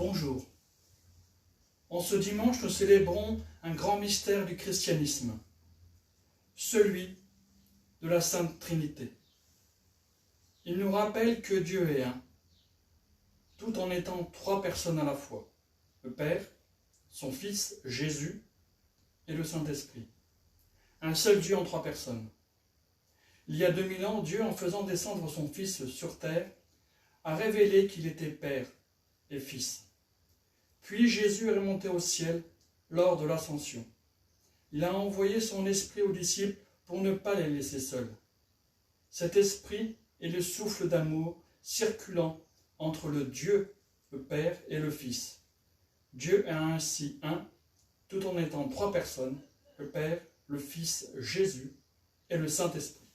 Bonjour. En ce dimanche, nous célébrons un grand mystère du christianisme, celui de la Sainte Trinité. Il nous rappelle que Dieu est un, tout en étant trois personnes à la fois, le Père, son Fils Jésus et le Saint-Esprit. Un seul Dieu en trois personnes. Il y a 2000 ans, Dieu, en faisant descendre son Fils sur terre, a révélé qu'il était Père et Fils. Puis Jésus est remonté au ciel lors de l'ascension. Il a envoyé son esprit aux disciples pour ne pas les laisser seuls. Cet esprit est le souffle d'amour circulant entre le Dieu, le Père et le Fils. Dieu est ainsi un, tout en étant trois personnes, le Père, le Fils, Jésus et le Saint-Esprit.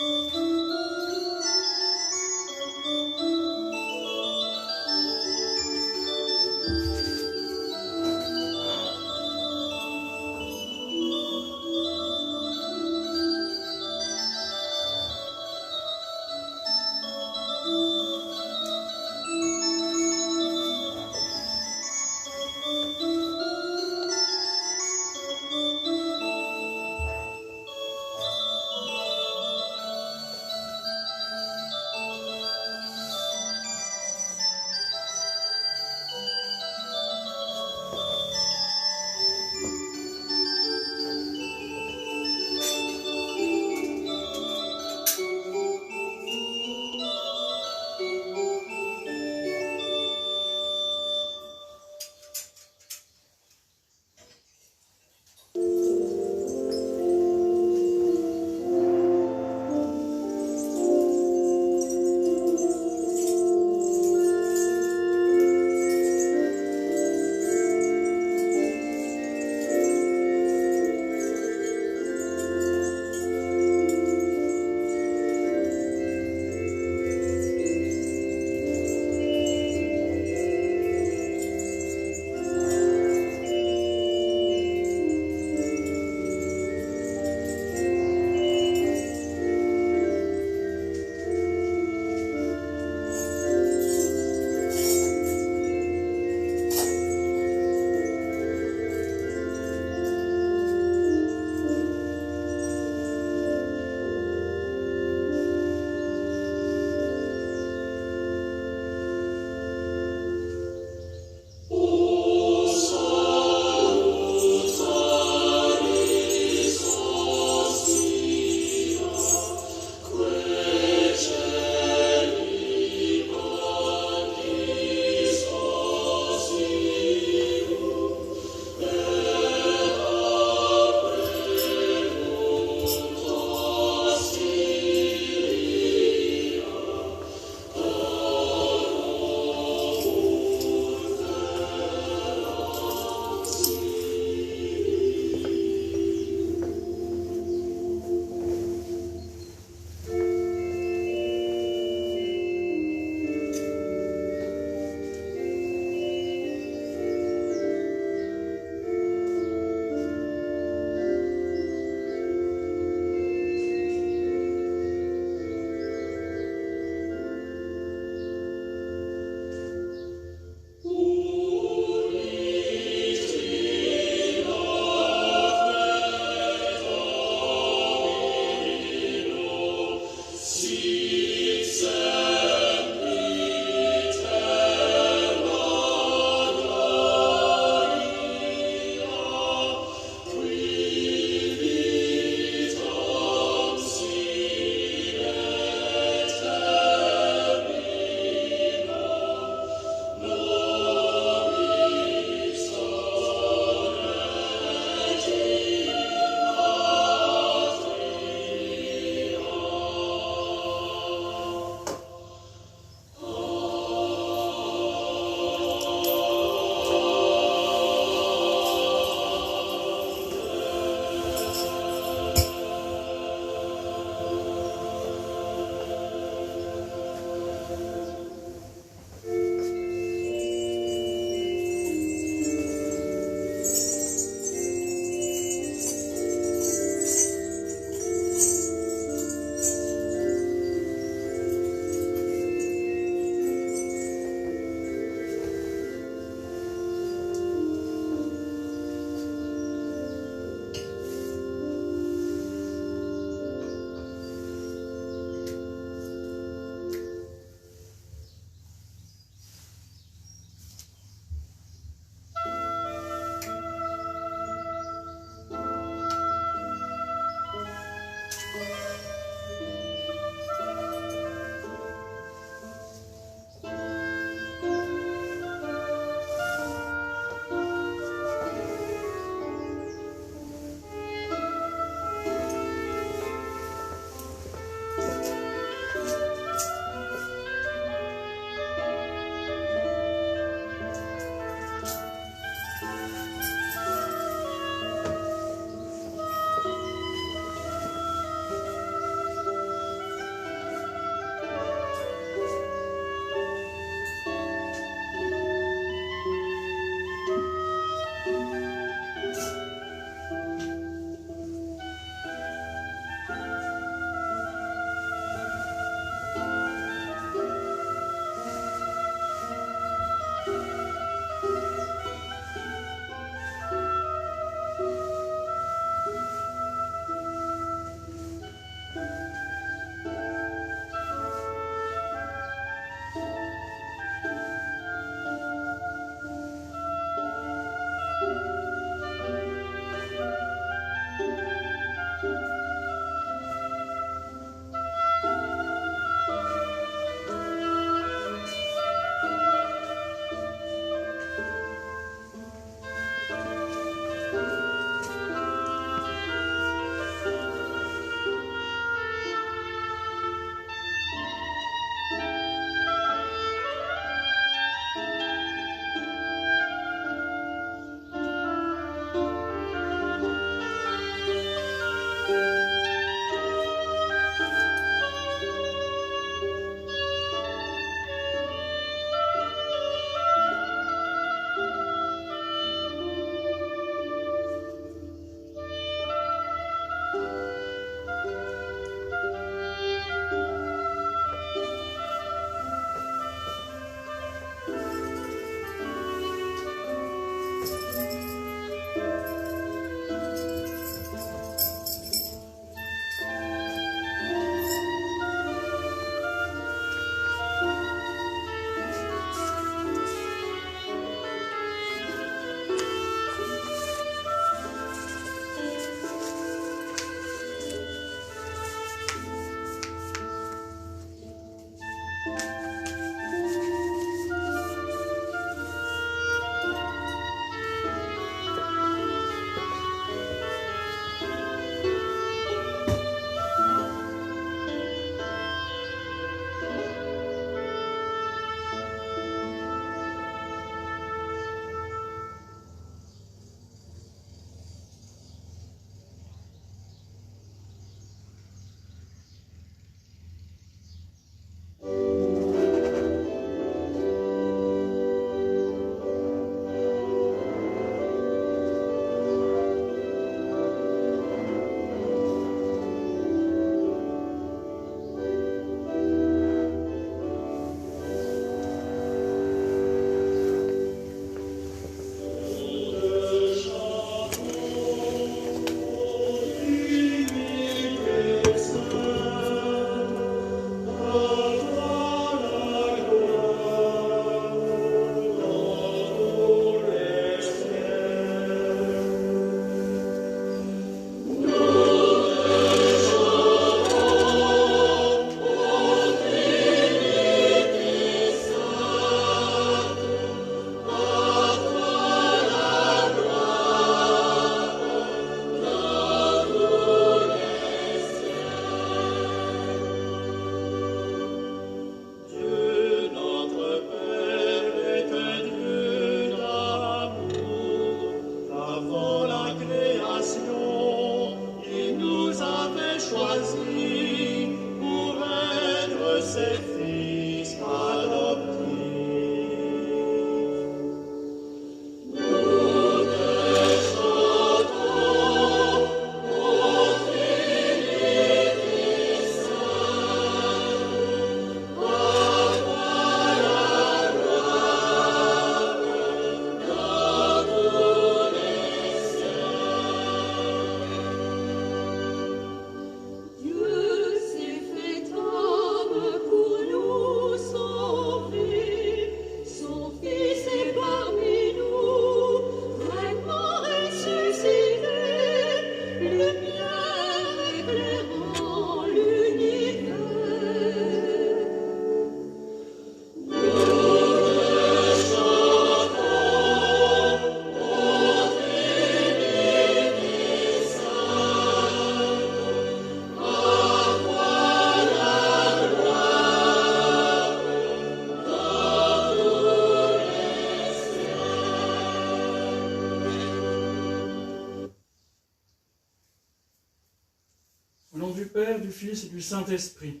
Fils et du Saint-Esprit.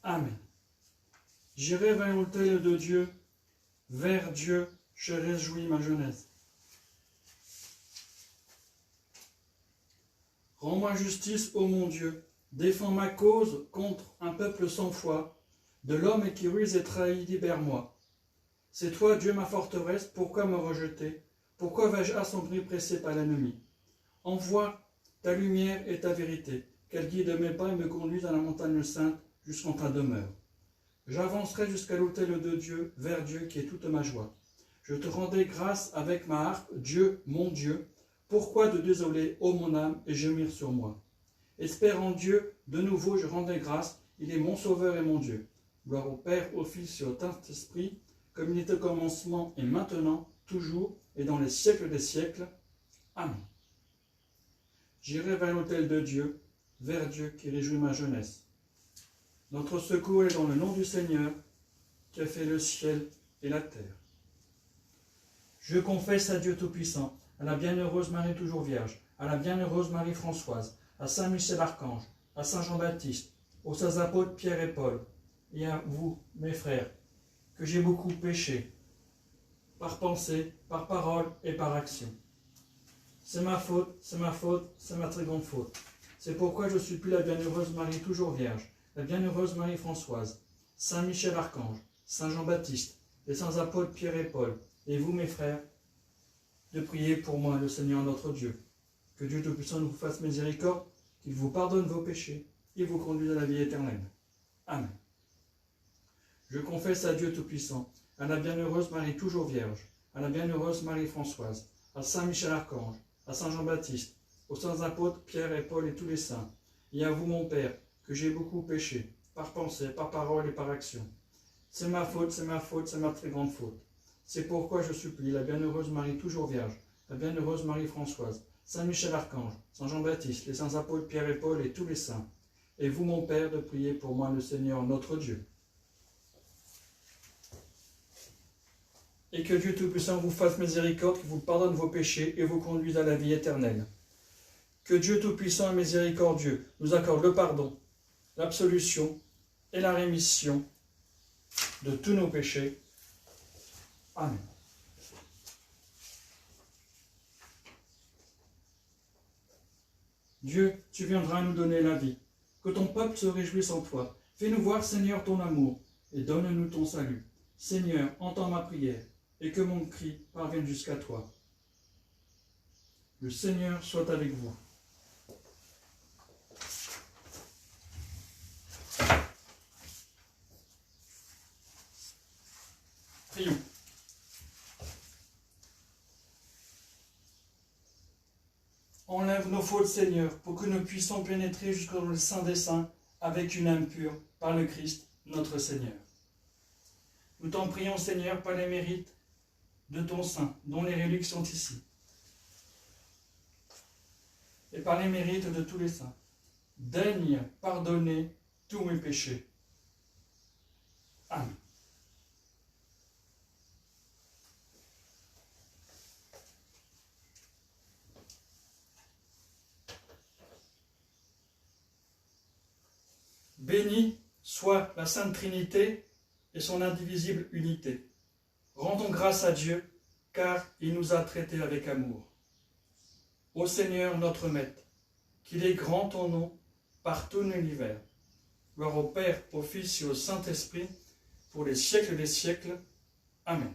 Amen. J'irai vers l'autel de Dieu, vers Dieu, je réjouis ma jeunesse. Rends-moi justice, ô mon Dieu, défends ma cause contre un peuple sans foi, de l'homme qui ruse et trahit, libère-moi. C'est toi, Dieu, ma forteresse, pourquoi me rejeter? Pourquoi vais-je assombri, pressé par l'ennemi? Envoie ta lumière et ta vérité, qu'elle guide mes pas et me conduise à la montagne sainte jusqu'en ta demeure. J'avancerai jusqu'à l'autel de Dieu, vers Dieu qui est toute ma joie. Je te rendrai grâce avec ma harpe, Dieu, mon Dieu. Pourquoi te désoler, ô mon âme, et gémir sur moi? Espère en Dieu, de nouveau je rendrai grâce, il est mon sauveur et mon Dieu. Gloire au Père, au Fils et au Saint-Esprit, comme il est au commencement et maintenant, toujours et dans les siècles des siècles. Amen. J'irai vers l'autel de Dieu, vers Dieu qui réjouit ma jeunesse. Notre secours est dans le nom du Seigneur, qui a fait le ciel et la terre. Je confesse à Dieu Tout-Puissant, à la bienheureuse Marie toujours Vierge, à la bienheureuse Marie Françoise, à Saint Michel Archange, à Saint Jean-Baptiste, aux saints apôtres Pierre et Paul, et à vous, mes frères, que j'ai beaucoup péché, par pensée, par parole et par action. C'est ma faute, c'est ma très grande faute. C'est pourquoi je supplie la bienheureuse Marie toujours Vierge, la bienheureuse Marie Françoise, Saint Michel Archange, Saint Jean-Baptiste, les saints apôtres Pierre et Paul, et vous, mes frères, de prier pour moi, le Seigneur notre Dieu. Que Dieu Tout-Puissant vous fasse miséricorde, qu'il vous pardonne vos péchés et vous conduise à la vie éternelle. Amen. Je confesse à Dieu Tout-Puissant, à la bienheureuse Marie toujours Vierge, à la bienheureuse Marie Françoise, à Saint Michel Archange, à Saint Jean-Baptiste, aux saints apôtres Pierre et Paul et tous les saints, et à vous, mon Père, que j'ai beaucoup péché, par pensée, par parole et par action. C'est ma faute, c'est ma très grande faute. C'est pourquoi je supplie la bienheureuse Marie toujours Vierge, la bienheureuse Marie Françoise, Saint Michel Archange, Saint Jean-Baptiste, les saints apôtres Pierre et Paul et tous les saints, et vous, mon Père, de prier pour moi le Seigneur notre Dieu. Et que Dieu Tout-Puissant vous fasse miséricorde, qu'il vous pardonne vos péchés et vous conduise à la vie éternelle. Que Dieu Tout-Puissant et miséricordieux nous accorde le pardon, l'absolution et la rémission de tous nos péchés. Amen. Dieu, tu viendras nous donner la vie. Que ton peuple se réjouisse en toi. Fais-nous voir, Seigneur, ton amour, et donne-nous ton salut. Seigneur, entends ma prière, et que mon cri parvienne jusqu'à toi. Le Seigneur soit avec vous. Prions. Enlève nos fautes, Seigneur, pour que nous puissions pénétrer jusqu'au sein des saints avec une âme pure, par le Christ, notre Seigneur. Nous t'en prions, Seigneur, par les mérites de ton Saint, dont les reliques sont ici, et par les mérites de tous les saints. Daigne pardonner tous mes péchés. Amen. Béni soit la Sainte Trinité et son indivisible unité. Rendons grâce à Dieu, car il nous a traités avec amour. Ô Seigneur notre Maître, qu'il est grand ton nom par tout l'univers. Gloire au Père, au Fils et au Saint-Esprit, pour les siècles des siècles. Amen.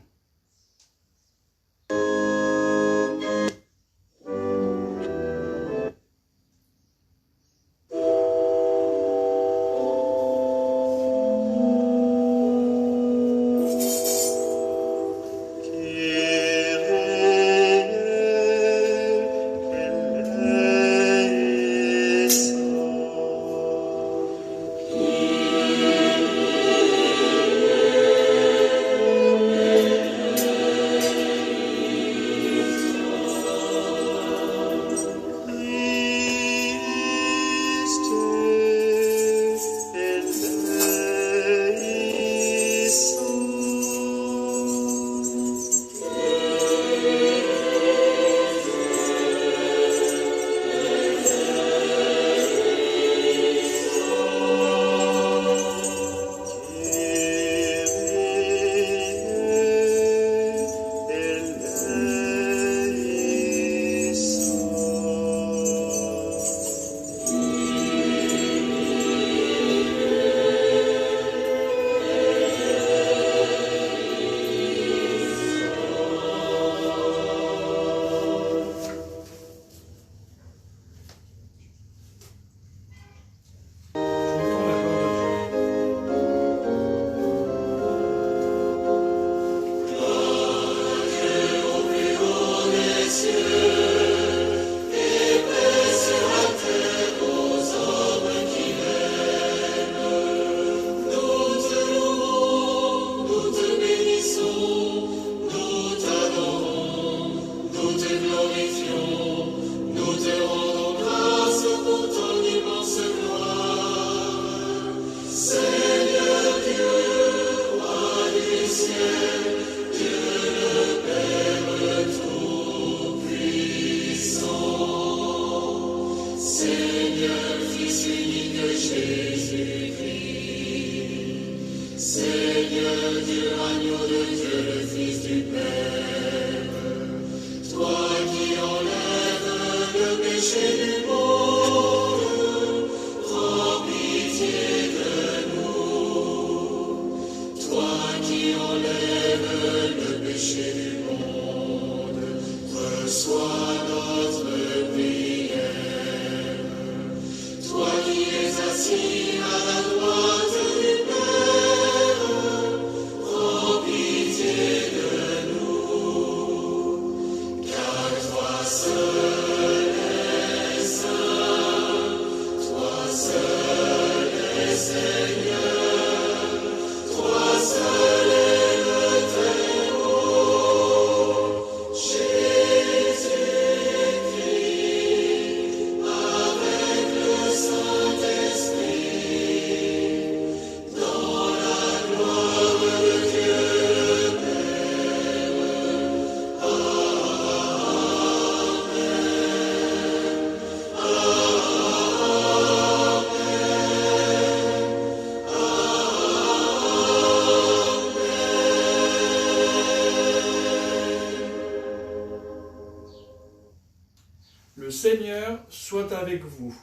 Le Seigneur soit avec vous.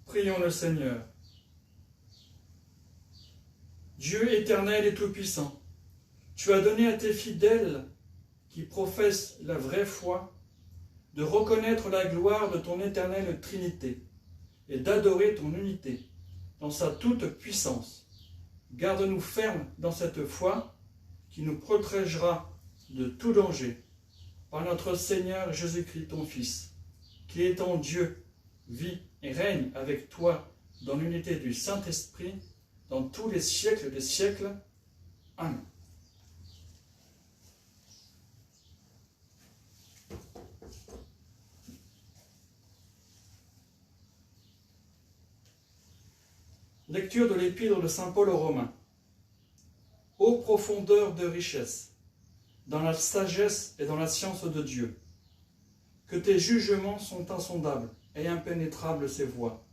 Prions le Seigneur. Dieu éternel et tout-puissant, tu as donné à tes fidèles qui professent la vraie foi de reconnaître la gloire de ton éternelle Trinité et d'adorer ton unité dans sa toute-puissance. Garde-nous fermes dans cette foi qui nous protégera de tout danger par notre Seigneur Jésus-Christ, ton Fils, qui étant Dieu, vit et règne avec toi dans l'unité du Saint-Esprit, dans tous les siècles des siècles. Amen. Lecture de l'Épître de Saint Paul aux Romains. Ô profondeur de richesse, dans la sagesse et dans la science de Dieu, que tes jugements sont insondables et impénétrables ses voies.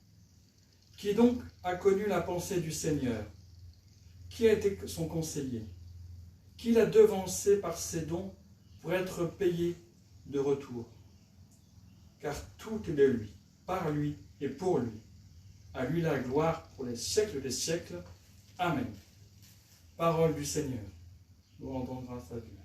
Qui donc a connu la pensée du Seigneur? Qui a été son conseiller? Qui l'a devancé par ses dons pour être payé de retour? Car tout est de lui, par lui et pour lui. À lui la gloire pour les siècles des siècles. Amen. Parole du Seigneur. Nous rendons grâce à Dieu.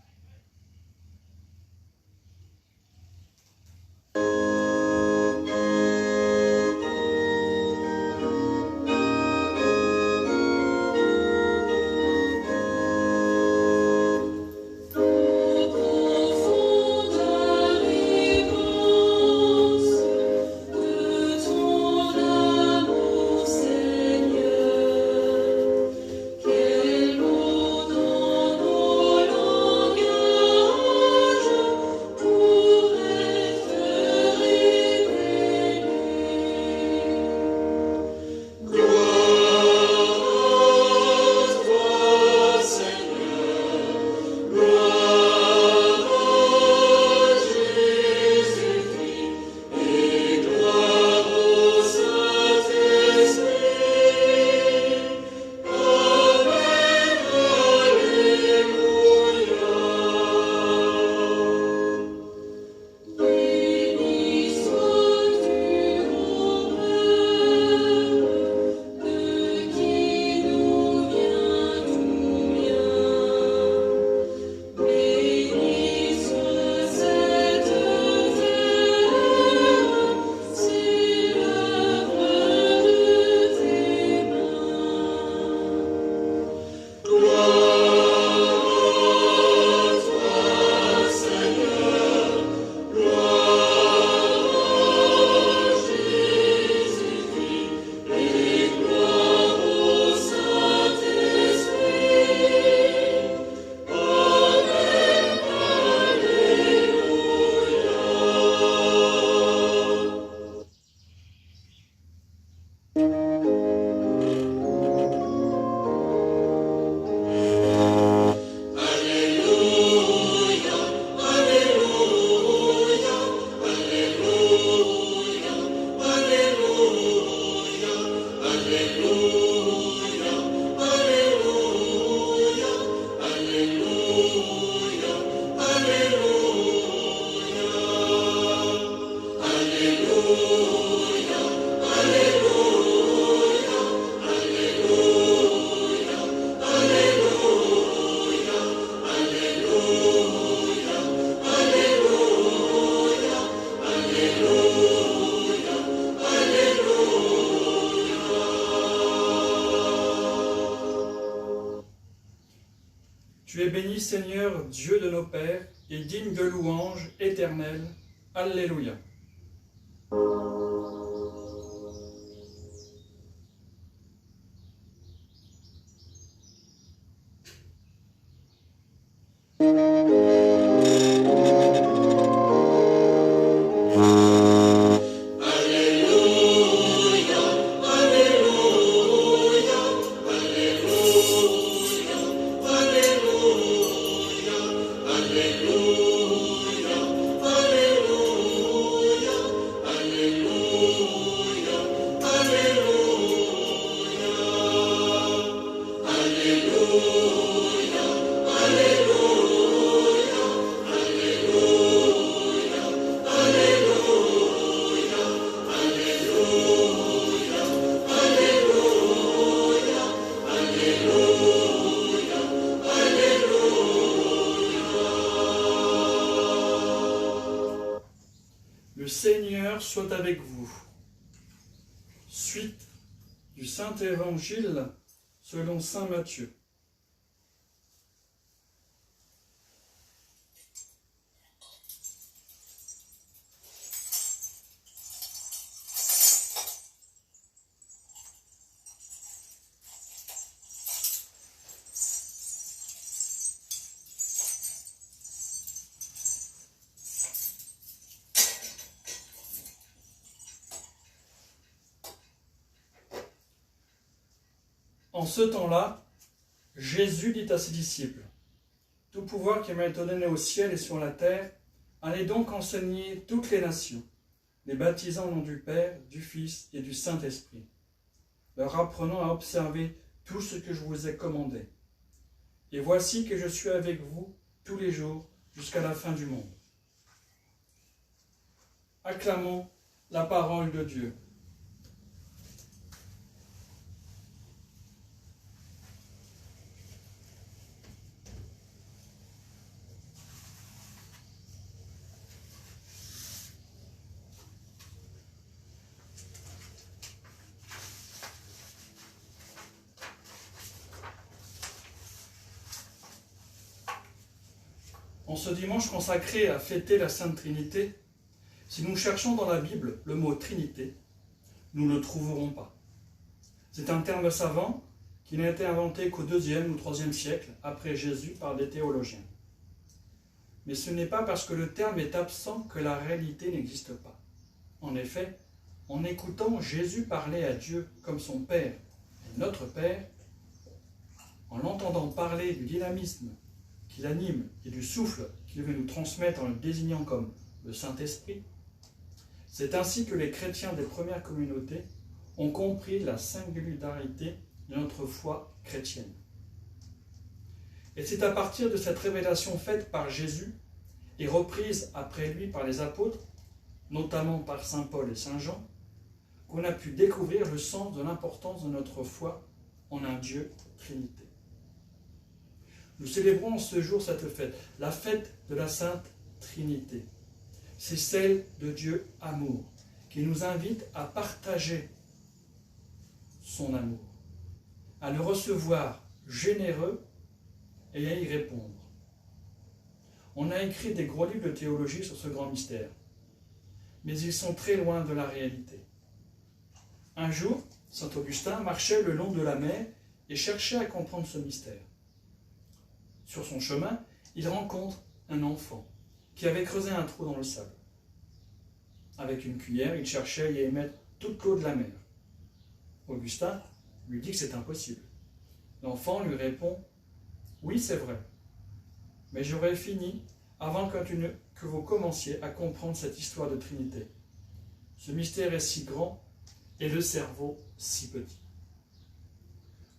Tu es béni, Seigneur, Dieu de nos pères, et digne de louange éternelle. Alléluia. soit avec vous. Suite du Saint-Évangile selon saint Matthieu. En ce temps-là, Jésus dit à ses disciples, « Tout pouvoir qui m'a été donné au ciel et sur la terre, allez donc enseigner toutes les nations, les baptisant au nom du Père, du Fils et du Saint-Esprit, leur apprenant à observer tout ce que je vous ai commandé. Et voici que je suis avec vous tous les jours jusqu'à la fin du monde. » Acclamons la parole de Dieu. En ce dimanche consacré à fêter la Sainte Trinité, si nous cherchons dans la Bible le mot Trinité, nous ne le trouverons pas. C'est un terme savant qui n'a été inventé qu'au IIe ou IIIe siècle après Jésus par des théologiens. Mais ce n'est pas parce que le terme est absent que la réalité n'existe pas. En effet, en écoutant Jésus parler à Dieu comme son Père et notre Père, en l'entendant parler du dynamisme qui l'anime et du souffle qu'il veut nous transmettre en le désignant comme le Saint-Esprit, c'est ainsi que les chrétiens des premières communautés ont compris la singularité de notre foi chrétienne. Et c'est à partir de cette révélation faite par Jésus et reprise après lui par les apôtres, notamment par saint Paul et saint Jean, qu'on a pu découvrir le sens de l'importance de notre foi en un Dieu Trinité. Nous célébrons en ce jour cette fête, la fête de la Sainte Trinité. C'est celle de Dieu amour, qui nous invite à partager son amour, à le recevoir généreux et à y répondre. On a écrit des gros livres de théologie sur ce grand mystère, mais ils sont très loin de la réalité. Un jour, saint Augustin marchait le long de la mer et cherchait à comprendre ce mystère. Sur son chemin, il rencontre un enfant qui avait creusé un trou dans le sable. Avec une cuillère, il cherchait à y émettre toute l'eau de la mer. Augustin lui dit que c'est impossible. L'enfant lui répond « Oui, c'est vrai, mais j'aurais fini avant que vous commenciez à comprendre cette histoire de Trinité. Ce mystère est si grand et le cerveau si petit. »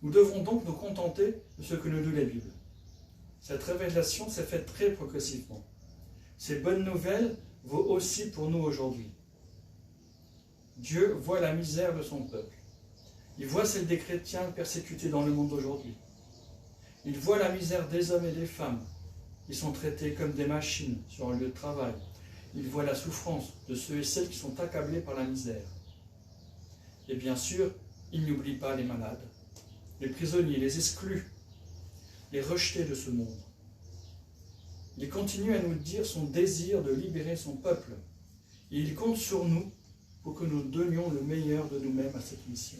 Nous devrons donc nous contenter de ce que nous dit la Bible. Cette révélation s'est faite très progressivement. Ces bonnes nouvelles vaut aussi pour nous aujourd'hui. Dieu voit la misère de son peuple. Il voit celle des chrétiens persécutés dans le monde d'aujourd'hui. Il voit la misère des hommes et des femmes qui sont traités comme des machines sur un lieu de travail. Il voit la souffrance de ceux et celles qui sont accablés par la misère. Et bien sûr, il n'oublie pas les malades, les prisonniers, les exclus, les rejetés de ce monde. Il continue à nous dire son désir de libérer son peuple. Et il compte sur nous pour que nous donnions le meilleur de nous-mêmes à cette mission.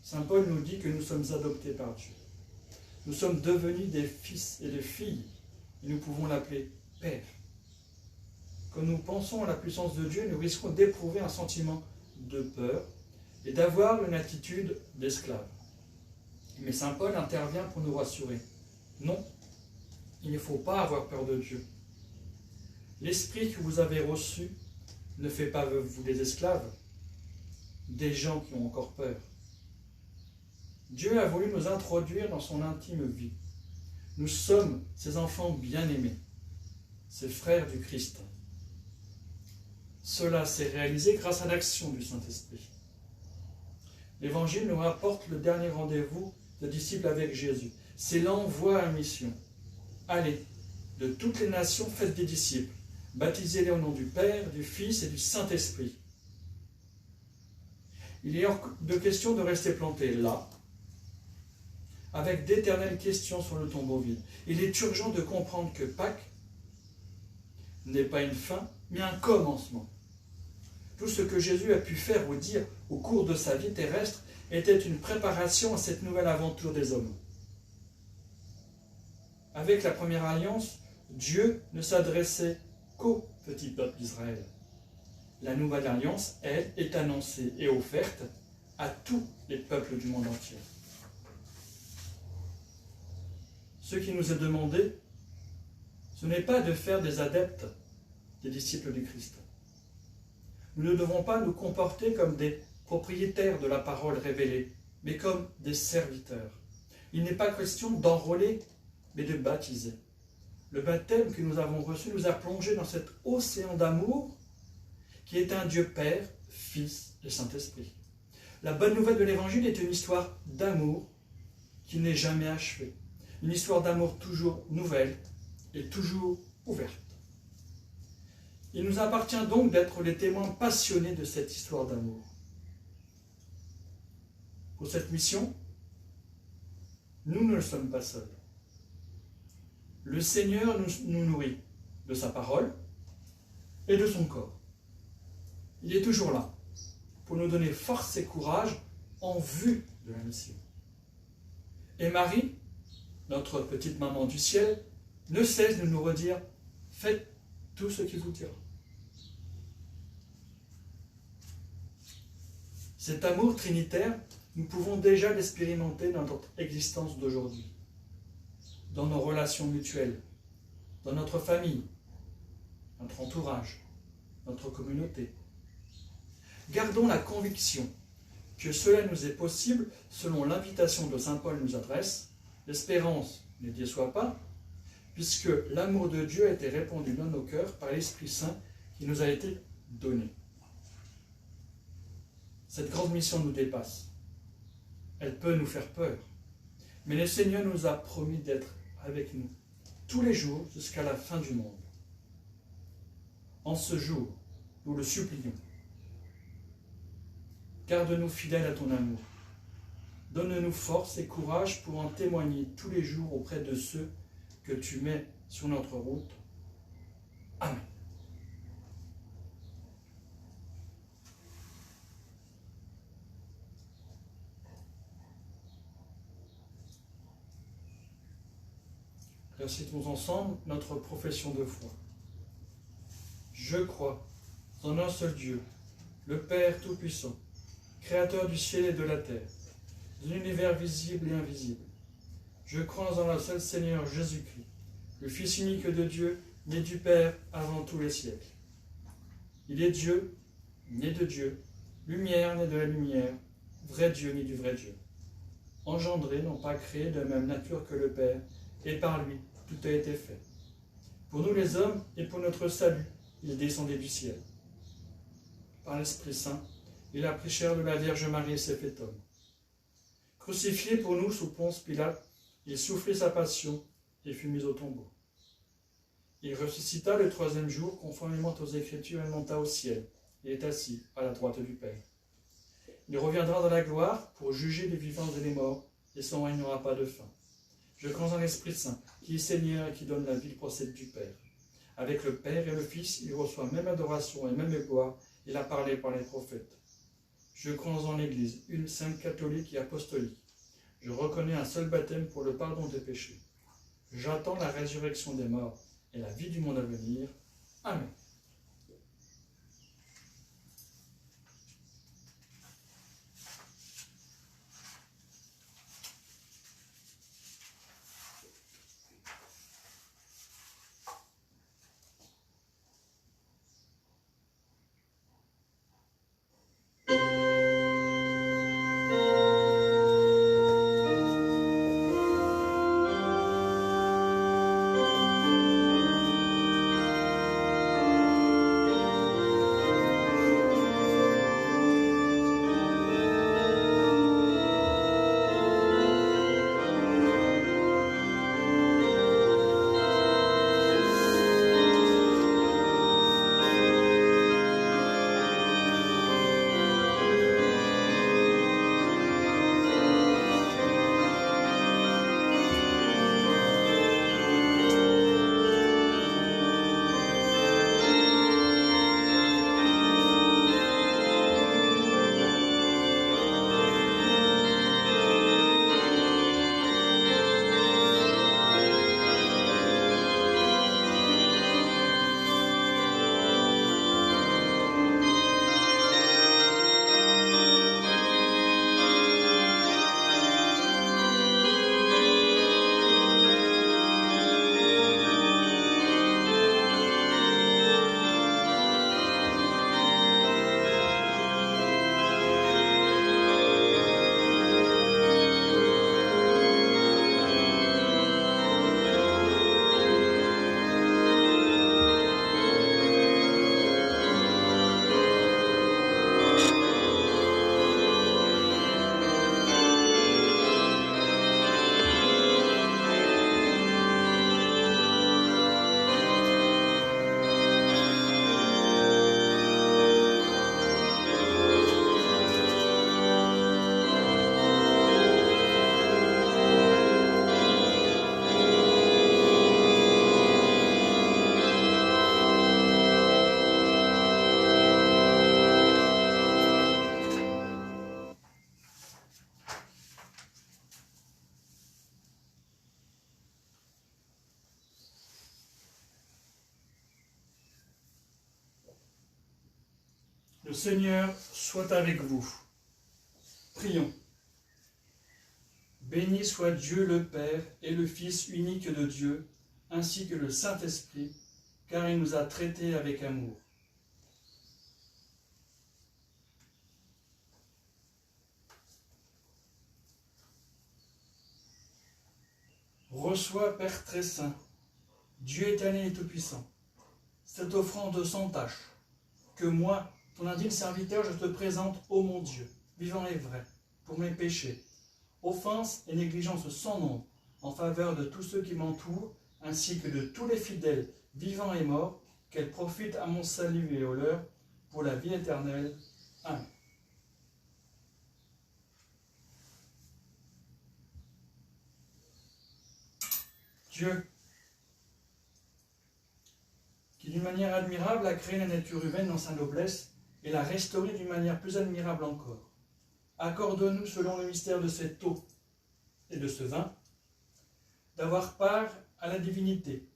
Saint Paul nous dit que nous sommes adoptés par Dieu. Nous sommes devenus des fils et des filles, et nous pouvons l'appeler Père. Quand nous pensons à la puissance de Dieu, nous risquons d'éprouver un sentiment de peur et d'avoir une attitude d'esclave. Mais saint Paul intervient pour nous rassurer. Non, il ne faut pas avoir peur de Dieu. L'esprit que vous avez reçu ne fait pas de vous des esclaves, des gens qui ont encore peur. Dieu a voulu nous introduire dans son intime vie. Nous sommes ses enfants bien-aimés, ses frères du Christ. Cela s'est réalisé grâce à l'action du Saint-Esprit. L'Évangile nous rapporte le dernier rendez-vous des disciples avec Jésus. C'est l'envoi à mission. Allez, de toutes les nations, faites des disciples. Baptisez-les au nom du Père, du Fils et du Saint-Esprit. Il est hors de question de rester planté là, avec d'éternelles questions sur le tombeau vide. Il est urgent de comprendre que Pâques n'est pas une fin, mais un commencement. Tout ce que Jésus a pu faire ou dire au cours de sa vie terrestre était une préparation à cette nouvelle aventure des hommes. Avec la première alliance, Dieu ne s'adressait qu'au petit peuple d'Israël. La nouvelle alliance, elle, est annoncée et offerte à tous les peuples du monde entier. Ce qui nous est demandé, ce n'est pas de faire des adeptes, des disciples du Christ. Nous ne devons pas nous comporter comme des propriétaires de la parole révélée, mais comme des serviteurs. Il n'est pas question d'enrôler, mais de baptiser. Le baptême que nous avons reçu nous a plongés dans cet océan d'amour qui est un Dieu Père, Fils et Saint-Esprit. La bonne nouvelle de l'Évangile est une histoire d'amour qui n'est jamais achevée. Une histoire d'amour toujours nouvelle et toujours ouverte. Il nous appartient donc d'être les témoins passionnés de cette histoire d'amour. Pour cette mission, nous ne sommes pas seuls. Le Seigneur nous nourrit de sa parole et de son corps. Il est toujours là pour nous donner force et courage en vue de la mission. Et Marie, notre petite maman du ciel, ne cesse de nous redire « Faites tout ce qu'il vous dira ». Cet amour trinitaire, nous pouvons déjà l'expérimenter dans notre existence d'aujourd'hui, dans nos relations mutuelles, dans notre famille, notre entourage, notre communauté. Gardons la conviction que cela nous est possible selon l'invitation que saint Paul nous adresse. L'espérance ne déçoit pas, puisque l'amour de Dieu a été répandu dans nos cœurs par l'Esprit Saint qui nous a été donné. Cette grande mission nous dépasse. Elle peut nous faire peur. Mais le Seigneur nous a promis d'être avec nous tous les jours jusqu'à la fin du monde. En ce jour, nous le supplions. Garde-nous fidèles à ton amour. Donne-nous force et courage pour en témoigner tous les jours auprès de ceux que tu mets sur notre route. Amen. Récitons ensemble notre profession de foi. Je crois en un seul Dieu, le Père Tout-Puissant, Créateur du ciel et de la terre, de l'univers visible et invisible. Je crois en un seul Seigneur Jésus-Christ, le Fils unique de Dieu, né du Père avant tous les siècles. Il est Dieu, né de Dieu, lumière née de la lumière, vrai Dieu né du vrai Dieu. Engendré, non pas créé, de même nature que le Père, et par lui, tout a été fait. Pour nous les hommes et pour notre salut, il descendait du ciel. Par l'Esprit Saint, il a pris chair de la Vierge Marie et s'est fait homme. Crucifié pour nous sous Ponce Pilate, il souffrit sa passion et fut mis au tombeau. Il ressuscita le troisième jour, conformément aux Écritures, et monta au ciel, et est assis à la droite du Père. Il reviendra dans la gloire pour juger les vivants et les morts, et son règne n'aura pas de fin. Je crois en l'Esprit Saint, qui est Seigneur et qui donne la vie, il procède du Père. Avec le Père et le Fils, il reçoit même adoration et même gloire, il a parlé par les prophètes. Je crois en l'Église, une sainte catholique et apostolique. Je reconnais un seul baptême pour le pardon des péchés. J'attends la résurrection des morts et la vie du monde à venir. Amen. Le Seigneur soit avec vous. Prions. Béni soit Dieu le Père et le Fils unique de Dieu, ainsi que le Saint-Esprit, car il nous a traités avec amour. Reçois, Père très saint, Dieu éternel et tout-puissant, cette offrande sans tache, que moi, ton indigne serviteur, je te présente, ô mon Dieu, vivant et vrai, pour mes péchés, offenses et négligences sans nombre, en faveur de tous ceux qui m'entourent, ainsi que de tous les fidèles, vivants et morts, qu'elles profitent à mon salut et au leur, pour la vie éternelle. Amen. Dieu, qui d'une manière admirable a créé la nature humaine dans sa noblesse et l'a restaurée d'une manière plus admirable encore, accorde-nous, selon le mystère de cette eau et de ce vin, d'avoir part à la divinité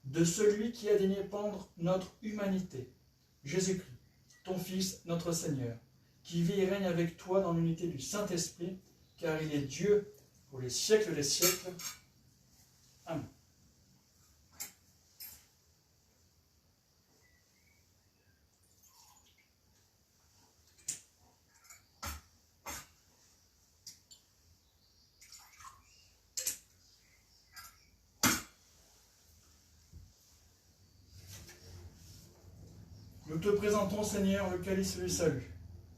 de celui qui a daigné pendre notre humanité, Jésus-Christ, ton Fils, notre Seigneur, qui vit et règne avec toi dans l'unité du Saint-Esprit, car il est Dieu pour les siècles des siècles. Amen. Nous te présentons, Seigneur, le calice du salut,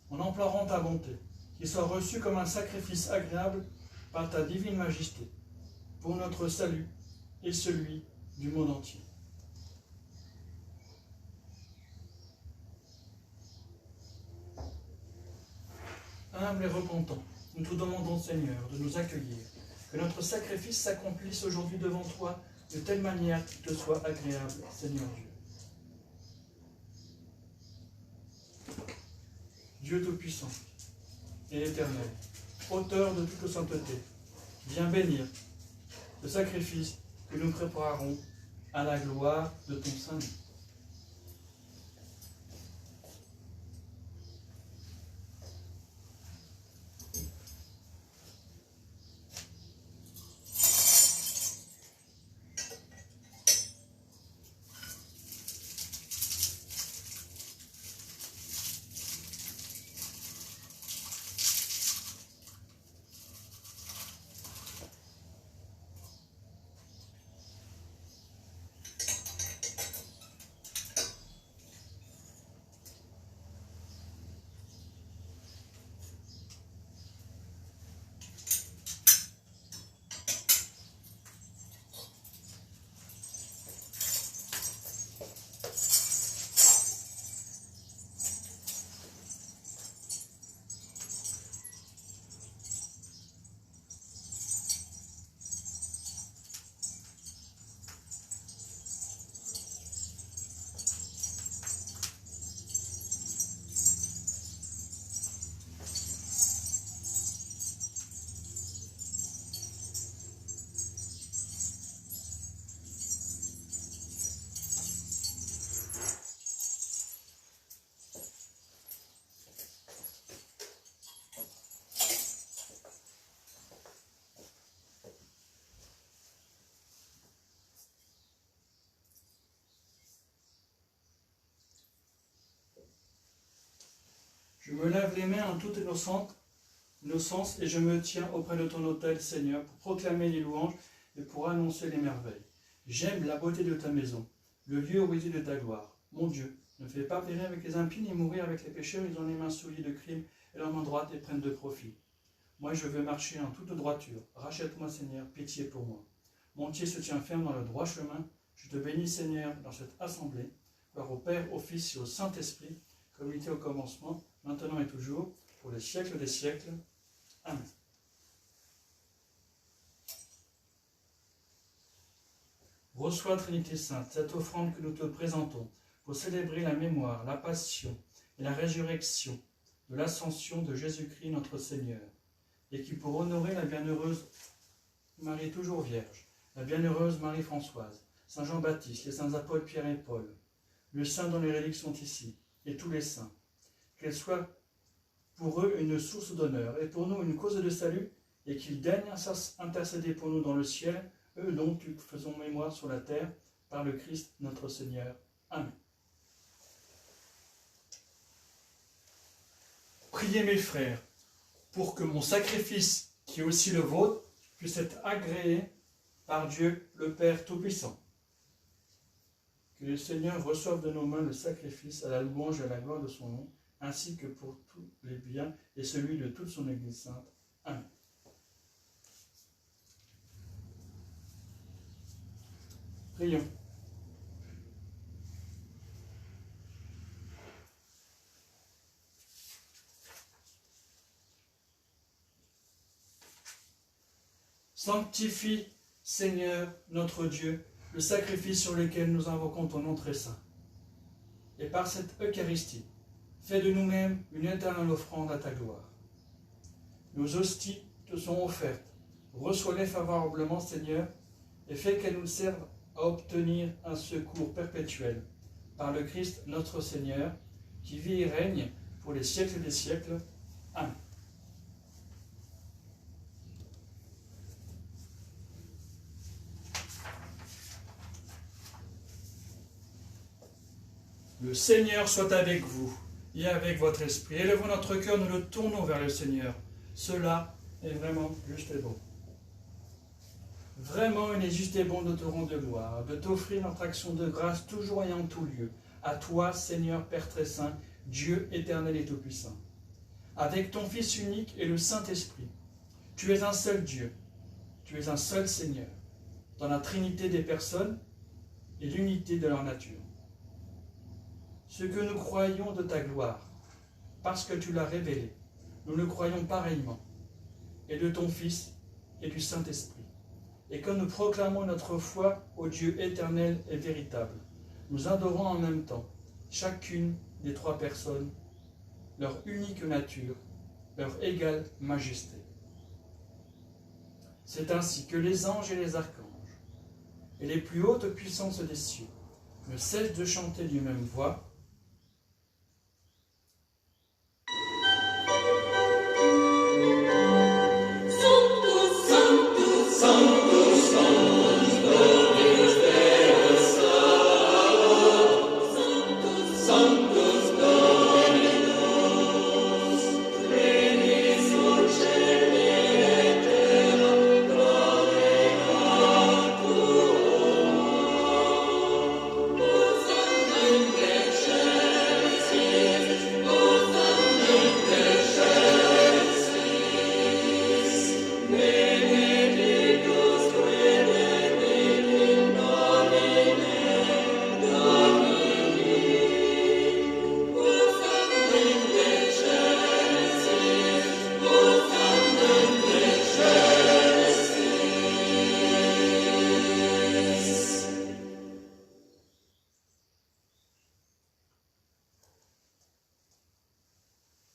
en implorant ta bonté, qu'il soit reçu comme un sacrifice agréable par ta divine majesté, pour notre salut et celui du monde entier. Humble et repentant, nous te demandons, Seigneur, de nous accueillir, que notre sacrifice s'accomplisse aujourd'hui devant toi de telle manière qu'il te soit agréable, Seigneur Dieu. Dieu Tout-Puissant et Éternel, auteur de toute sainteté, viens bénir le sacrifice que nous préparerons à la gloire de ton Saint-Nom. Je me lave les mains en toute innocence et je me tiens auprès de ton autel, Seigneur, pour proclamer les louanges et pour annoncer les merveilles. J'aime la beauté de ta maison, le lieu où réside ta gloire. Mon Dieu, ne fais pas périr avec les impies ni mourir avec les pécheurs, ils ont les mains souillées de crimes et leurs mains droites et prennent de profit. Moi, je veux marcher en toute droiture. Rachète-moi, Seigneur, pitié pour moi. Mon pied se tient ferme dans le droit chemin. Je te bénis, Seigneur, dans cette assemblée. Gloire au Père, au Fils et au Saint-Esprit, comme il était au commencement, maintenant et toujours, pour les siècles des siècles. Amen. Reçois, Trinité Sainte, cette offrande que nous te présentons pour célébrer la mémoire, la passion et la résurrection de l'ascension de Jésus-Christ notre Seigneur, et qui pour honorer la bienheureuse Marie toujours Vierge, la bienheureuse Marie-Françoise, Saint Jean-Baptiste, les saints apôtres Pierre et Paul, le saint dont les reliques sont ici, et tous les saints, qu'elle soit pour eux une source d'honneur et pour nous une cause de salut, et qu'ils daignent intercéder pour nous dans le ciel, eux dont tu faisons mémoire sur la terre, par le Christ notre Seigneur. Amen. Priez mes frères, pour que mon sacrifice, qui est aussi le vôtre, puisse être agréé par Dieu le Père Tout-Puissant. Que le Seigneur reçoive de nos mains le sacrifice à la louange et à la gloire de son nom, ainsi que pour tous les biens et celui de toute son Église sainte. Amen. Prions. Sanctifie, Seigneur, notre Dieu, le sacrifice sur lequel nous invoquons ton nom très saint. Et par cette Eucharistie, fais de nous-mêmes une éternelle offrande à ta gloire. Nos hosties te sont offertes. Reçois-les favorablement, Seigneur, et fais qu'elles nous servent à obtenir un secours perpétuel par le Christ notre Seigneur, qui vit et règne pour les siècles des siècles. Amen. Le Seigneur soit avec vous et avec votre esprit. Élevons notre cœur, nous le tournons vers le Seigneur. Cela est vraiment juste et bon. Vraiment, il est juste et bon de te rendre gloire, de t'offrir notre action de grâce toujours et en tout lieu. À toi, Seigneur Père très saint, Dieu éternel et tout-puissant. Avec ton Fils unique et le Saint-Esprit, tu es un seul Dieu, tu es un seul Seigneur, dans la Trinité des personnes et l'unité de leur nature. Ce que nous croyons de ta gloire, parce que tu l'as révélé, nous le croyons pareillement, et de ton Fils et du Saint-Esprit. Et quand nous proclamons notre foi au Dieu éternel et véritable, nous adorons en même temps chacune des trois personnes, leur unique nature, leur égale majesté. C'est ainsi que les anges et les archanges, et les plus hautes puissances des cieux, ne cessent de chanter d'une même voix.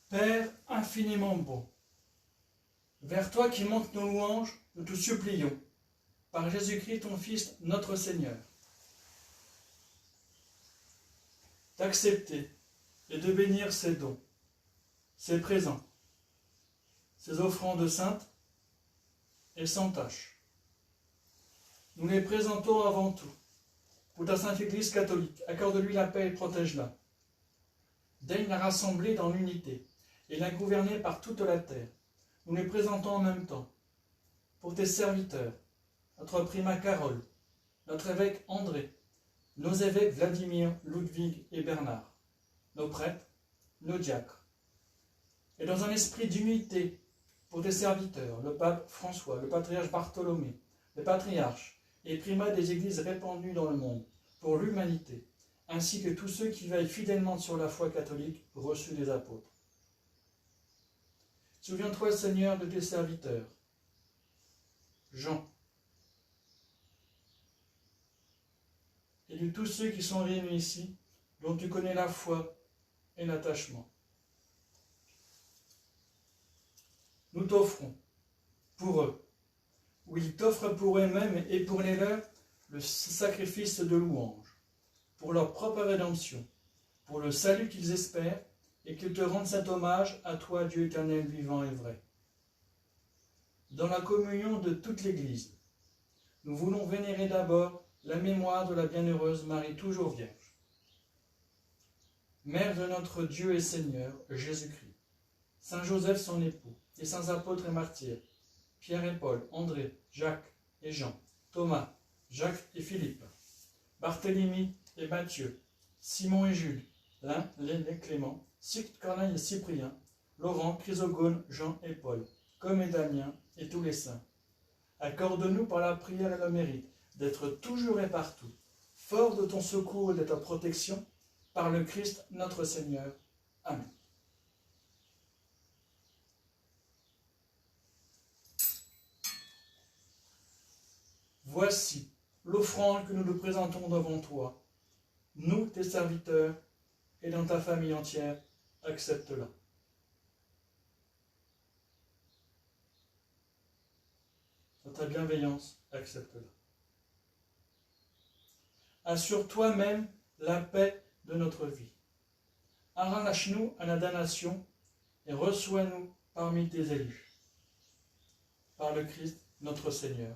Père infiniment bon, vers toi qui monte nos louanges, nous te supplions, par Jésus-Christ ton Fils, notre Seigneur, d'accepter et de bénir ces dons, ces présents, ces offrandes saintes et sans tache. Nous les présentons avant tout pour ta Sainte Église catholique. Accorde-lui la paix et protège-la. Daigne la rassembler dans l'unité et la gouverner par toute la terre. Nous les présentons en même temps pour tes serviteurs, notre primat Carole, notre évêque André, nos évêques Vladimir, Ludwig et Bernard, nos prêtres, nos diacres. Et dans un esprit d'unité pour tes serviteurs, le pape François, le patriarche Bartholomé, le patriarche et primat des églises répandues dans le monde, pour l'humanité, ainsi que tous ceux qui veillent fidèlement sur la foi catholique reçue des apôtres. Souviens-toi, Seigneur, de tes serviteurs, Jean, et de tous ceux qui sont réunis ici, dont tu connais la foi et l'attachement. Nous t'offrons, pour eux, ou ils t'offrent pour eux-mêmes et pour les leurs, le sacrifice de louange, pour leur propre rédemption, pour le salut qu'ils espèrent et qu'il te rende cet hommage à toi, Dieu éternel, vivant et vrai. Dans la communion de toute l'Église, nous voulons vénérer d'abord la mémoire de la bienheureuse Marie toujours vierge, Mère de notre Dieu et Seigneur, Jésus-Christ, Saint Joseph son époux, les saints apôtres et martyrs, Pierre et Paul, André, Jacques et Jean, Thomas, Jacques et Philippe, Barthélemy et Matthieu, Simon et Jules, l'un, et Clément, Sicte, Corneille et Cyprien, Laurent, Chrysogone, Jean et Paul, comme et Damien et tous les saints. Accorde-nous par la prière et le mérite d'être toujours et partout, fort de ton secours et de ta protection, par le Christ notre Seigneur. Amen. Voici l'offrande que nous nous présentons devant toi. Nous, tes serviteurs, et dans ta famille entière, accepte-la. Dans ta bienveillance, accepte-la. Assure toi-même la paix de notre vie. Arrache-nous à la damnation et reçois-nous parmi tes élus. Par le Christ, notre Seigneur.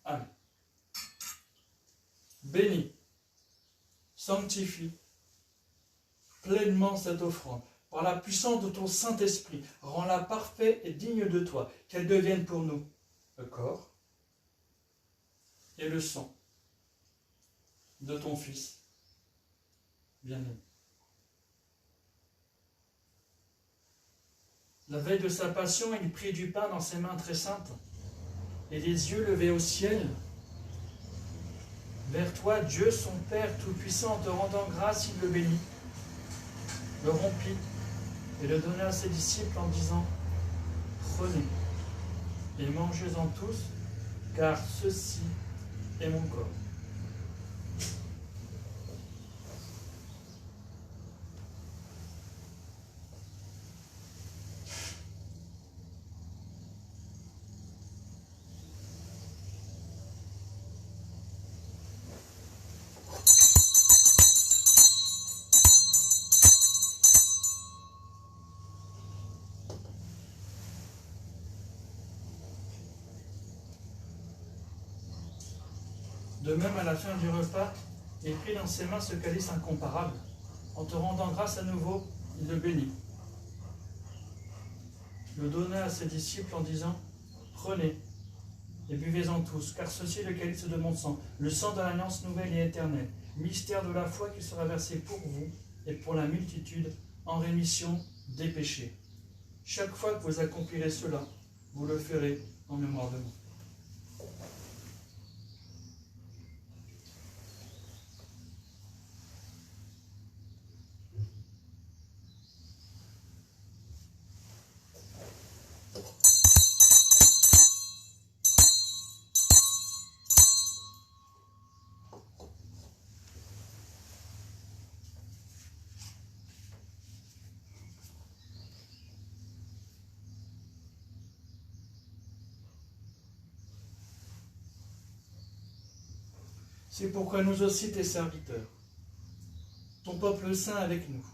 Amen. Bénis, sanctifie pleinement cette offrande. Par la puissance de ton Saint-Esprit, rends-la parfaite et digne de toi, qu'elle devienne pour nous le corps et le sang de ton Fils bien-aimé. La veille de sa passion, il prit du pain dans ses mains très saintes, et les yeux levés au ciel, vers toi, Dieu, son Père Tout-Puissant, te rendant grâce, il le bénit, le rompit et le donna à ses disciples en disant « Prenez et mangez-en tous, car ceci est mon corps. » De même, à la fin du repas, il prit dans ses mains ce calice incomparable. En te rendant grâce à nouveau, il le bénit. Il le donna à ses disciples en disant « Prenez et buvez-en tous, car ceci est le calice de mon sang, le sang de l'alliance nouvelle et éternelle, mystère de la foi qui sera versé pour vous et pour la multitude en rémission des péchés. Chaque fois que vous accomplirez cela, vous le ferez en mémoire de moi. » C'est pourquoi nous aussi, tes serviteurs, ton peuple saint avec nous,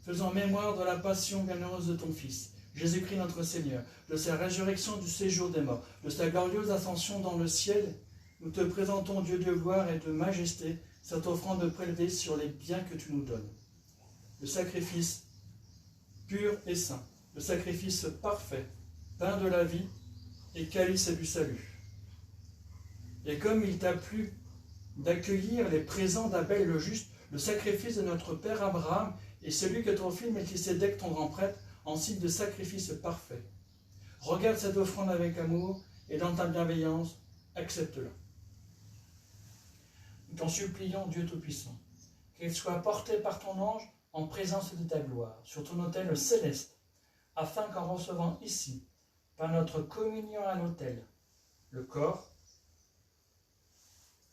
faisant mémoire de la passion bienheureuse de ton Fils, Jésus-Christ notre Seigneur, de sa résurrection du séjour des morts, de sa glorieuse ascension dans le ciel, nous te présentons, Dieu de gloire et de majesté, cette offrande prélevée sur les biens que tu nous donnes. Le sacrifice pur et saint, le sacrifice parfait, pain de la vie et calice du salut. Et comme il t'a plu d'accueillir les présents d'Abel le juste, le sacrifice de notre père Abraham et celui que ton fils Melchisédek, ton grand prêtre, en signe de sacrifice parfait. Regarde cette offrande avec amour et dans ta bienveillance, accepte-la. Nous t'en supplions, Dieu Tout-Puissant, qu'elle soit portée par ton ange en présence de ta gloire, sur ton autel céleste, afin qu'en recevant ici, par notre communion à l'autel, le corps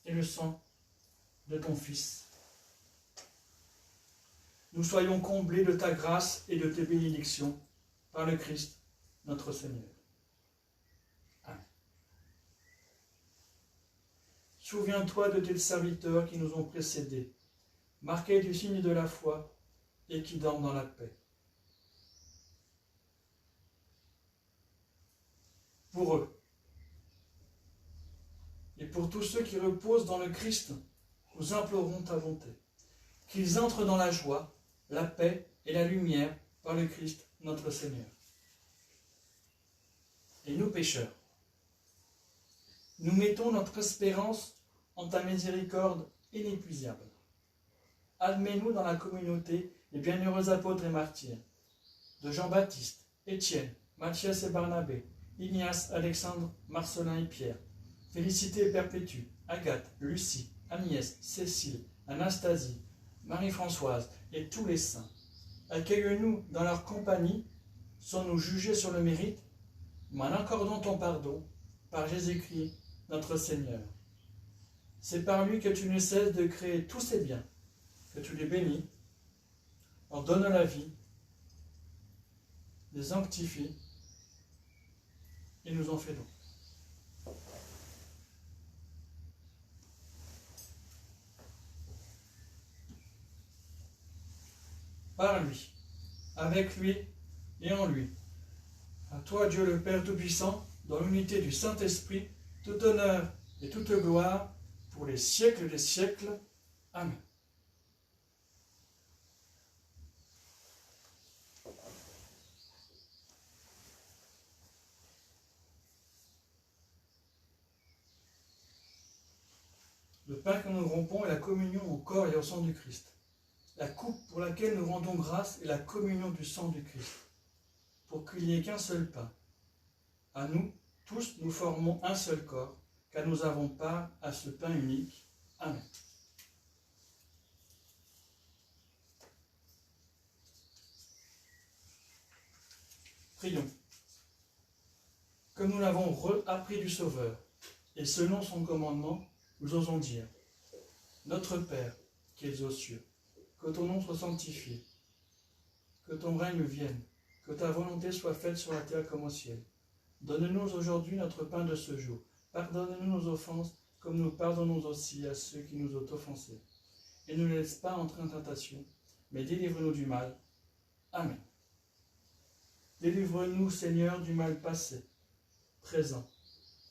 et le sang de ton Fils, nous soyons comblés de ta grâce et de tes bénédictions par le Christ, notre Seigneur. Amen. Souviens-toi de tes serviteurs qui nous ont précédés, marqués du signe de la foi et qui dorment dans la paix. pour eux et pour tous ceux qui reposent dans le Christ, nous implorons ta bonté, qu'ils entrent dans la joie, la paix et la lumière par le Christ notre Seigneur. Et nous pécheurs, nous mettons notre espérance en ta miséricorde inépuisable. Admets-nous dans la communauté des bienheureux apôtres et martyrs, de Jean-Baptiste, Étienne, Matthias et Barnabé, Ignace, Alexandre, Marcelin et Pierre, Félicité et Perpétue, Agathe, Lucie, Agnès, Cécile, Anastasie, Marie-Françoise et tous les saints. Accueille-nous dans leur compagnie, sans nous juger sur le mérite, mais en accordant ton pardon par Jésus-Christ, notre Seigneur. C'est par lui que tu ne cesses de créer tous ces biens, que tu les bénis, leur donnes la vie, les sanctifies et nous en fais don. Par lui, avec lui et en lui. À toi, Dieu le Père Tout-Puissant, dans l'unité du Saint-Esprit, tout honneur et toute gloire pour les siècles des siècles. Amen. Le pain que nous rompons est la communion au corps et au sang du Christ. La coupe pour laquelle nous rendons grâce est la communion du sang du Christ, pour qu'il n'y ait qu'un seul pain. À nous, tous, nous formons un seul corps, car nous avons part à ce pain unique. Amen. Prions. Comme nous l'avons appris du Sauveur, et selon son commandement, nous osons dire: Notre Père, qui es aux cieux, que ton nom soit sanctifié, que ton règne vienne, que ta volonté soit faite sur la terre comme au ciel. Donne-nous aujourd'hui notre pain de ce jour. Pardonne-nous nos offenses, comme nous pardonnons aussi à ceux qui nous ont offensés. Et ne nous laisse pas entrer en tentation, mais délivre-nous du mal. Amen. Délivre-nous, Seigneur, du mal passé, présent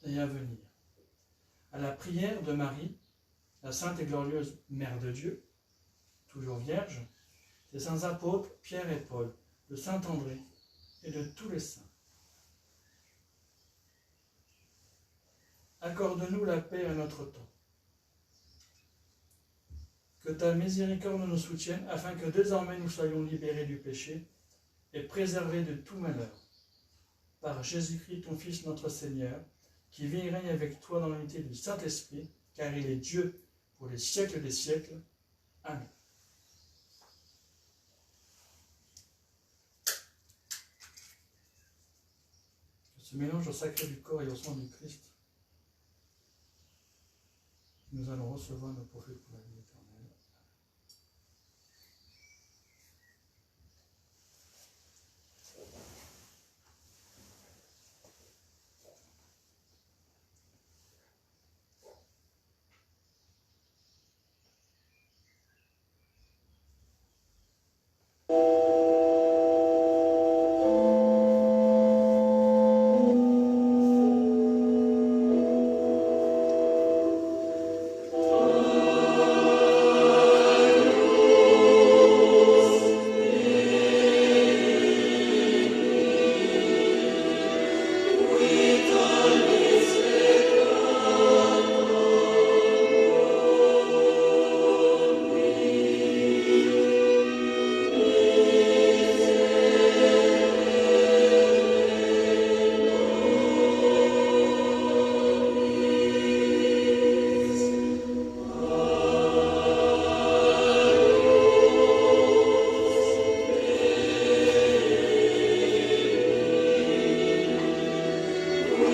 et à venir. À la prière de Marie, la sainte et glorieuse Mère de Dieu, toujours vierge, des saints apôtres Pierre et Paul, de saint André et de tous les saints. Accorde-nous la paix à notre temps. Que ta miséricorde nous soutienne, afin que désormais nous soyons libérés du péché et préservés de tout malheur. Par Jésus-Christ, ton Fils, notre Seigneur, qui vit et règne avec toi dans l'unité du Saint-Esprit, car il est Dieu pour les siècles des siècles. Amen. Ce mélange au sacré du corps et au sang du Christ, nous allons recevoir nos prophètes pour la vie éternelle.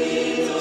We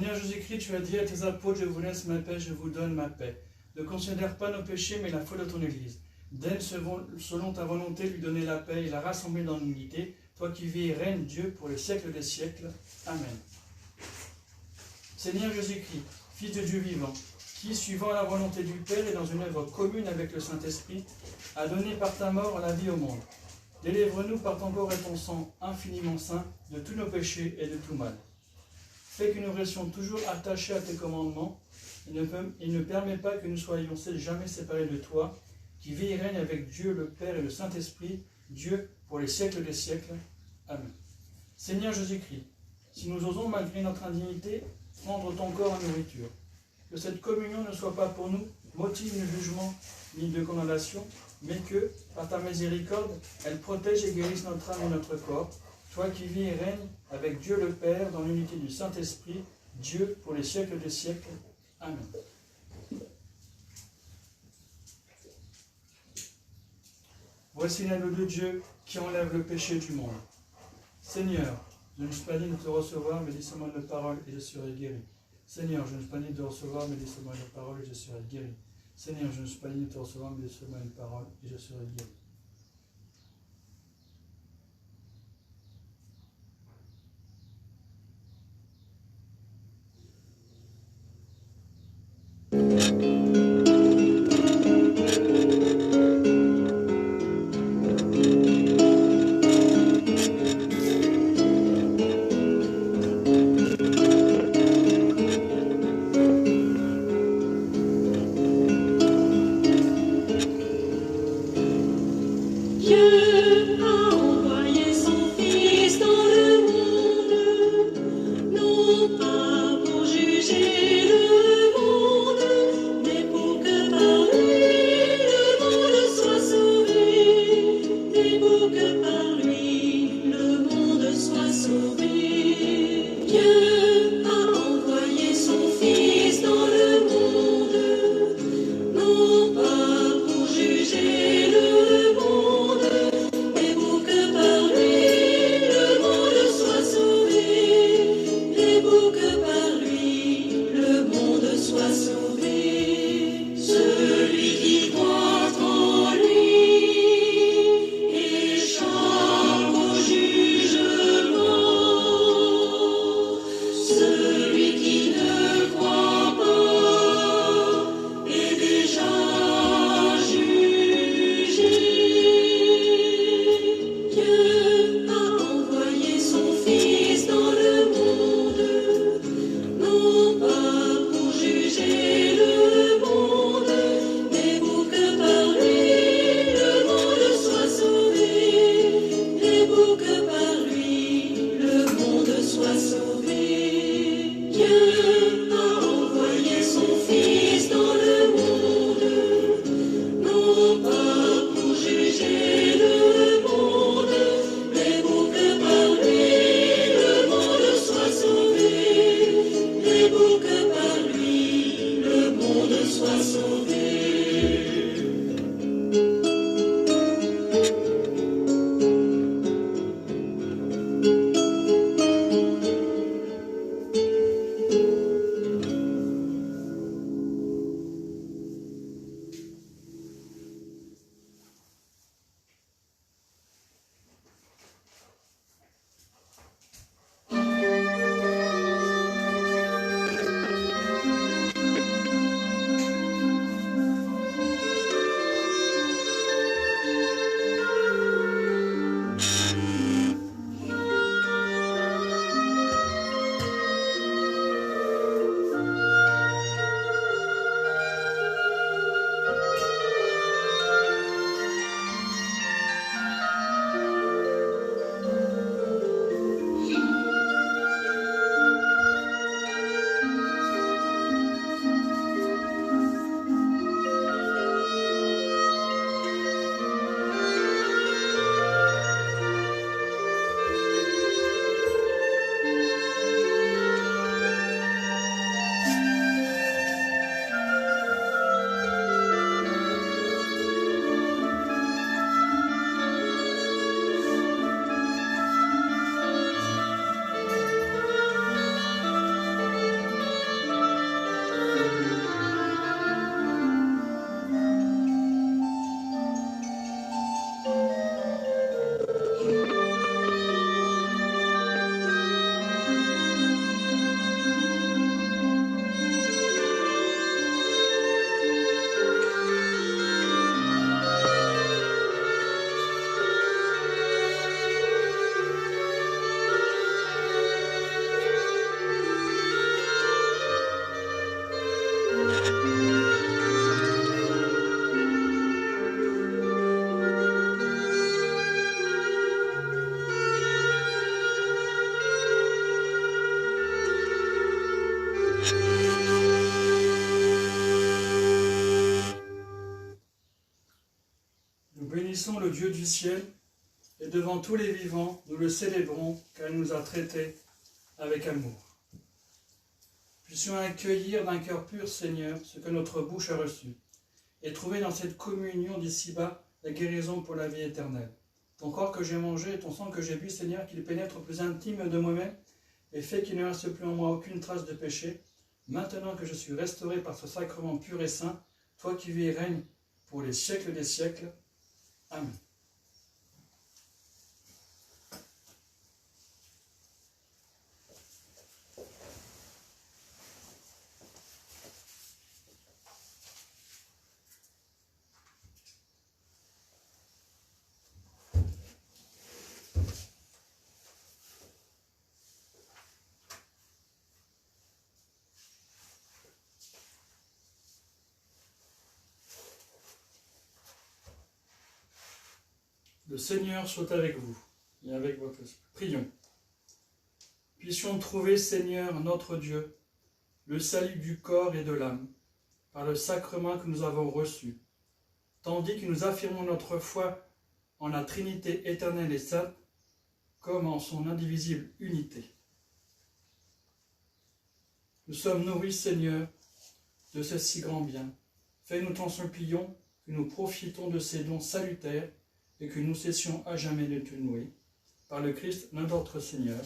Seigneur Jésus-Christ, tu as dit à tes apôtres, je vous laisse ma paix, je vous donne ma paix. Ne considère pas nos péchés, mais la foi de ton Église. Daigne selon ta volonté lui donner la paix et la rassembler dans l'unité, toi qui vis et règnes Dieu pour les siècles des siècles. Amen. Seigneur Jésus-Christ, Fils de Dieu vivant, qui, suivant la volonté du Père et dans une œuvre commune avec le Saint-Esprit, a donné par ta mort la vie au monde. Délivre-nous par ton corps et ton sang infiniment saint de tous nos péchés et de tout mal. Fais que nous restions toujours attachés à tes commandements et ne permets pas que nous soyons jamais séparés de toi, qui vis et règne avec Dieu le Père et le Saint-Esprit, Dieu pour les siècles des siècles. Amen. Seigneur Jésus-Christ, si nous osons malgré notre indignité prendre ton corps en nourriture, que cette communion ne soit pas pour nous motif de jugement ni de condamnation, mais que, par ta miséricorde, elle protège et guérisse notre âme et notre corps, toi qui vis et règnes avec Dieu le Père dans l'unité du Saint-Esprit, Dieu pour les siècles des siècles. Amen. Voici l'agneau de Dieu qui enlève le péché du monde. Seigneur, je ne suis pas digne de te recevoir, mais dis-moi une parole et je serai guéri. Seigneur, je ne suis pas digne de te recevoir, mais dis-moi une parole et je serai guéri. Seigneur, je ne suis pas digne de te recevoir, mais dis-moi une parole et je serai guéri. bénissons le Dieu du ciel, et devant tous les vivants, nous le célébrons, car il nous a traités avec amour. Puissions accueillir d'un cœur pur, Seigneur, ce que notre bouche a reçu, et trouver dans cette communion d'ici-bas la guérison pour la vie éternelle. Ton corps que j'ai mangé et ton sang que j'ai bu, Seigneur, qu'il pénètre au plus intime de moi-même, et fait qu'il ne reste plus en moi aucune trace de péché, maintenant que je suis restauré par ce sacrement pur et saint, toi qui vis et règnes pour les siècles des siècles. Amen. Le Seigneur soit avec vous et avec votre esprit. Prions. Puissions trouver, Seigneur, notre Dieu, le salut du corps et de l'âme, par le sacrement que nous avons reçu, tandis que nous affirmons notre foi en la Trinité éternelle et sainte, comme en son indivisible unité. Nous sommes nourris, Seigneur, de ce si grand bien. Fais-nous t'en supplions que nous profitons de ces dons salutaires et que nous cessions à jamais de te louer, par le Christ notre Seigneur,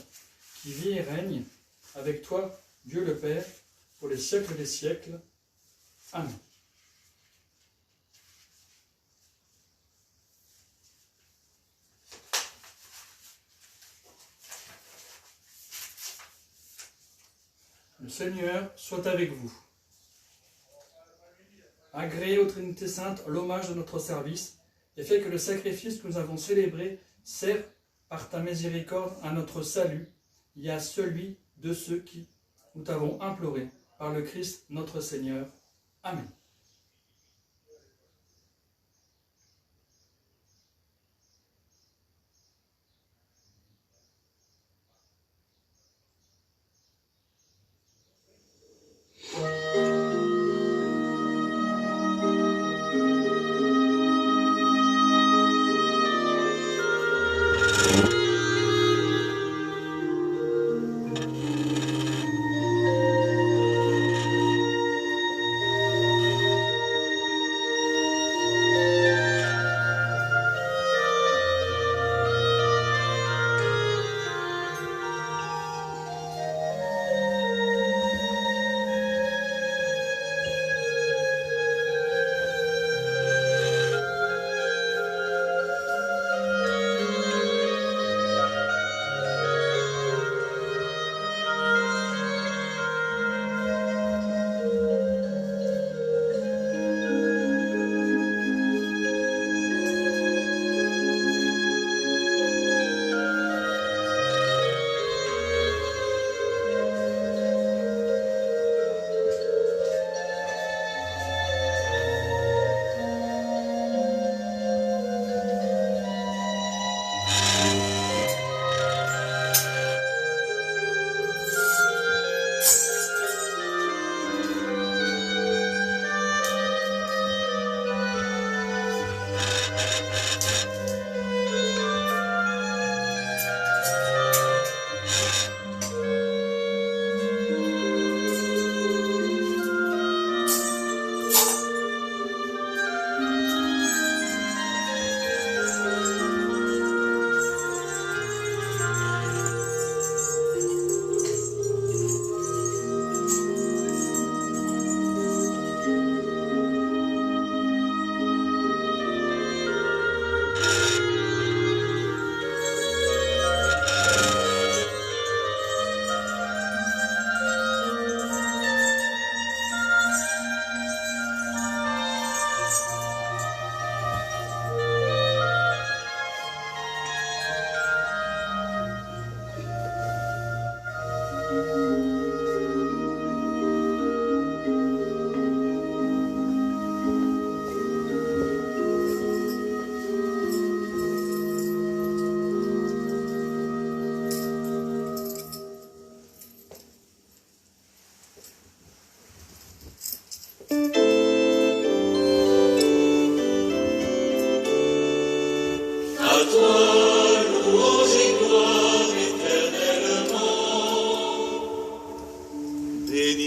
qui vit et règne avec toi, Dieu le Père, pour les siècles des siècles. Amen. Le Seigneur soit avec vous. Agréez aux Trinité Sainte l'hommage de notre service, et fait que le sacrifice que nous avons célébré serve par ta miséricorde à notre salut et à celui de ceux qui nous t'avons imploré par le Christ notre Seigneur. Amen.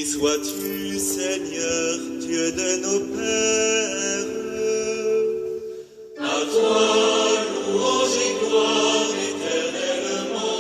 sois-tu, Seigneur, Dieu de nos pères. À toi, louange et gloire éternellement.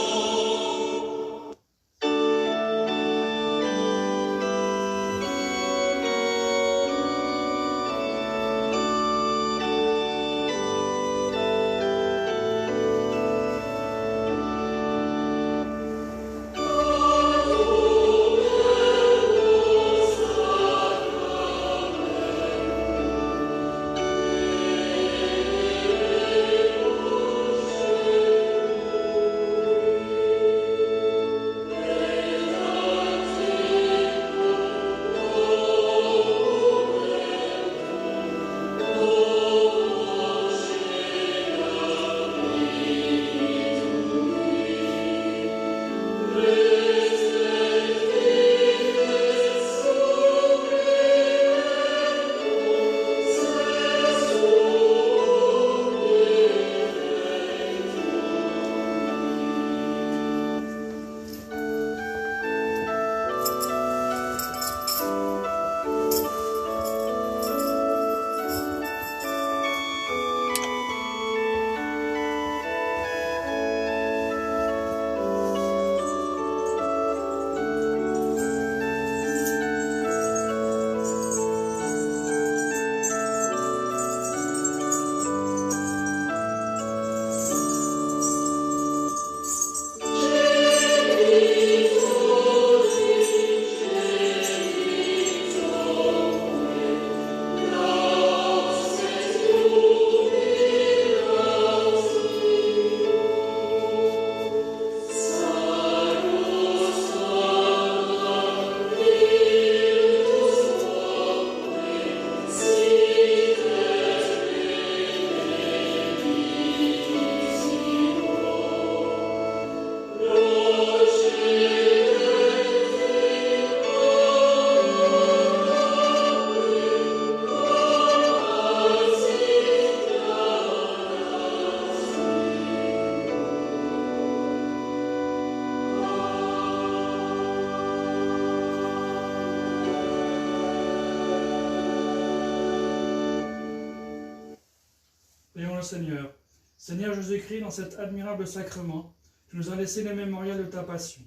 Prions le Seigneur. Seigneur Jésus-Christ, dans cet admirable sacrement, tu nous as laissé le mémorial de ta passion.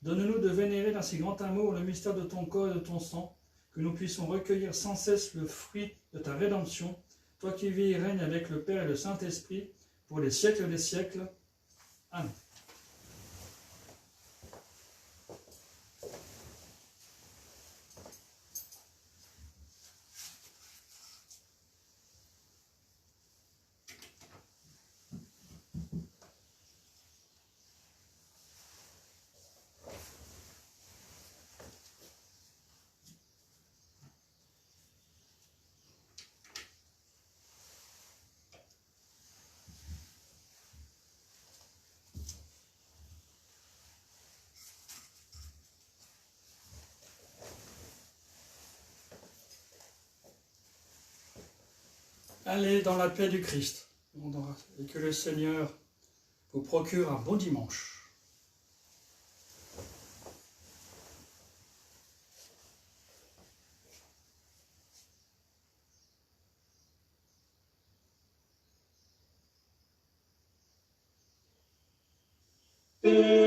Donne-nous de vénérer d'un si grand amour le mystère de ton corps et de ton sang, que nous puissions recueillir sans cesse le fruit de ta rédemption, toi qui vis et règnes avec le Père et le Saint-Esprit, pour les siècles des siècles. Amen. Allez dans la paix du Christ, et que le Seigneur vous procure un bon dimanche. Thank you.